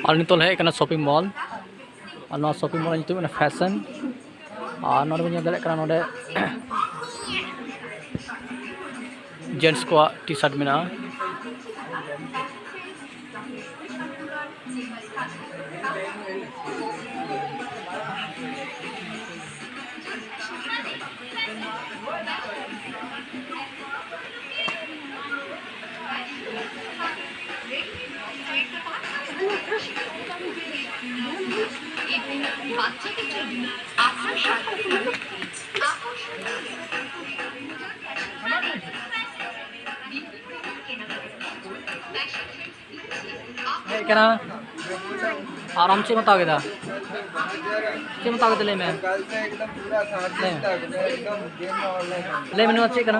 और नितोल है कना शॉपिंग मॉल और नो शॉपिंग मॉल नितुम फैशन और नोडे बन दले कना नोडे जेंट्स को टी शर्ट मेना कना आराम से बता के ले मैं ले मैंने अच्छे कना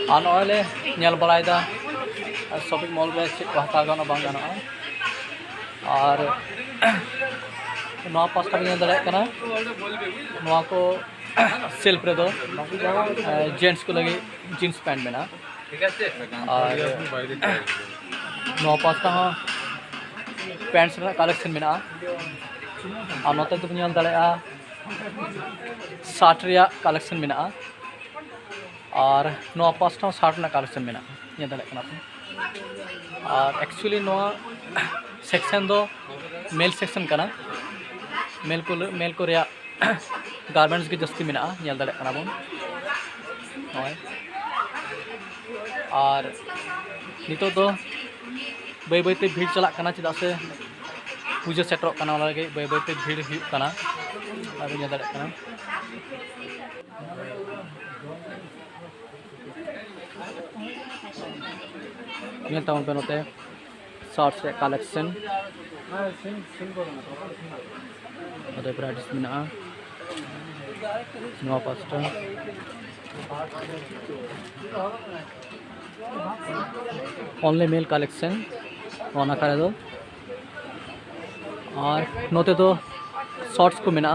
आन ऑयले नेल बलायदा शॉपिंग मॉल में चेक हता गाना बांग गाना और नवा पास्ता भी दले कना नवा को सेल्फ रे दो जेंट्स को लगे जीन्स पैंट में ना और नवा पास्ता पैंट्स में कलेक्शन में ना और नोते तो बनियाल दले शर्ट रिया कलेक्शन में ना और नवा पास्ता शर्ट ना कलेक्शन में ना ये दले कना और एक्चुअली नवा सेक्शन दो मेल सेक्शन कना मेल को रिया गारमेंट्स की जस्ती में ना दले कना बन और नितो तो बै बैते भीड़ चला कना चेदा से पूजा सेटर कना लगे बै बैते भीड़ हुई कना और दले कना ये टाउन पे नोते शॉर्ट्स रे कलेक्शन अदे ब्राइड्स में ना नवा पास्ता ओनली मेल कलेक्शन ओना करे दो और नोते तो शॉर्ट्स को मेना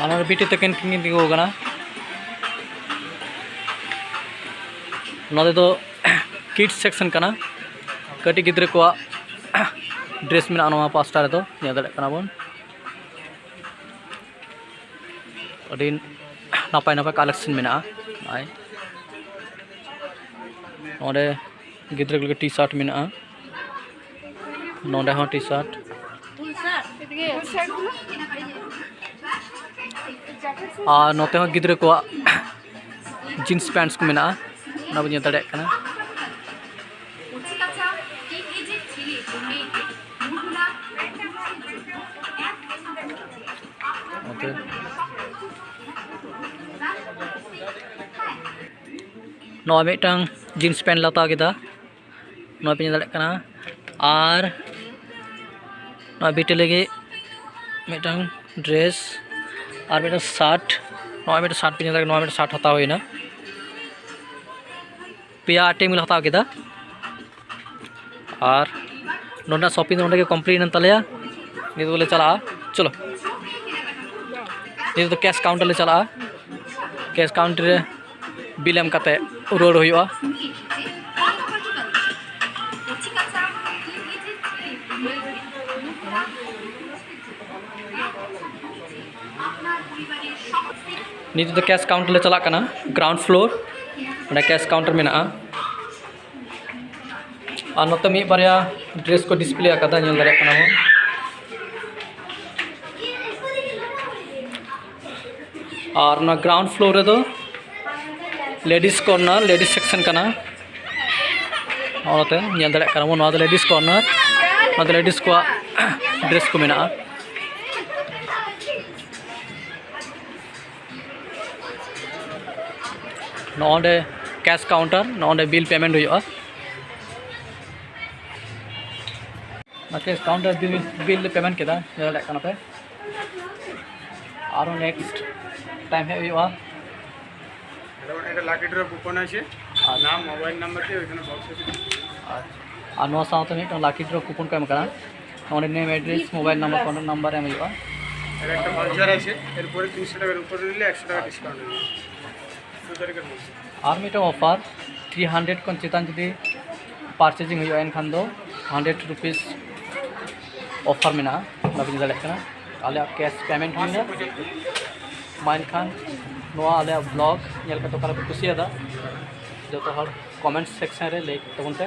और बीटी तक किंग दिगो गना नोते तो किड्स सेक्शन कना कटी गिद्रे को ड्रेस में नवा पास्ता रे तो ये दले कना बन अडी नापाय नापाय कलेक्शन में ना आय नोडे गिद्रे को टी शर्ट में ना नोडे हो टी शर्ट और नोते हो गिद्रे को जीन्स पैंट्स को में ना ना बन दले कना नवा मिटang जीन्स पैंट लता केदा नवा पे दले कना और नवा बीटे लगे मिटang ड्रेस और मिटang शर्ट नवा मिटang शर्ट पे लगे नवा मिटang शर्ट हता होइना पिया आटे मिल हता केदा और नोना शॉपिंग नोडे के कंप्लीट न तलेया नित बोले चला चलो नित तो कैश काउंटर ले चला कैश काउंटर रे बिल एम कते रोड हुआ नित तो कैश काउंटर ले चला कना ग्राउंड फ्लोर ना कैश काउंटर में ना और नोते मी बारिया ड्रेस को डिस्प्ले आकादा नेल दारे कना हो और ना ग्राउंड फ्लोर रे दो लेडीज कॉर्नर लेडीज सेक्शन कना और ते नेल दारे कना हो ना लेडीज कॉर्नर ना लेडीज को ड्रेस को मेना नोडे कैश काउंटर नोडे बिल पेमेंट हुआ कैश काउंटर बिल पेमेंट केदा नेल कना पे और नेक्स्ट टाइम है हुआ এটা লাকি ড্র কুপন আছে আর নাম মোবাইল নাম্বার দিয়ে ওইখানে বক্স আছে আর নোয়া সাথে মিটন লাকি ড্র কুপन को एम करा ওনে name address mobile number contact number এম হইবা এর একটা ভাউচার আছে এরপরে 300 টাকার উপরে নিলে 100 টাকা ডিসকাউন্ট হবে 2 তারিখের মধ্যে আর মিটন অফার 300 কোন চেতান যদি পারচेजिंग हुई एनखान दो 100 रुपीस ऑफर में ना बाबी दाले कना आले कैश पेमेंट हुई ना माइन खान नोआ आले ब्लॉग नेल का तो कल कुसियादा जो तो हर कमेंट सेक्शन रे लेक तबनते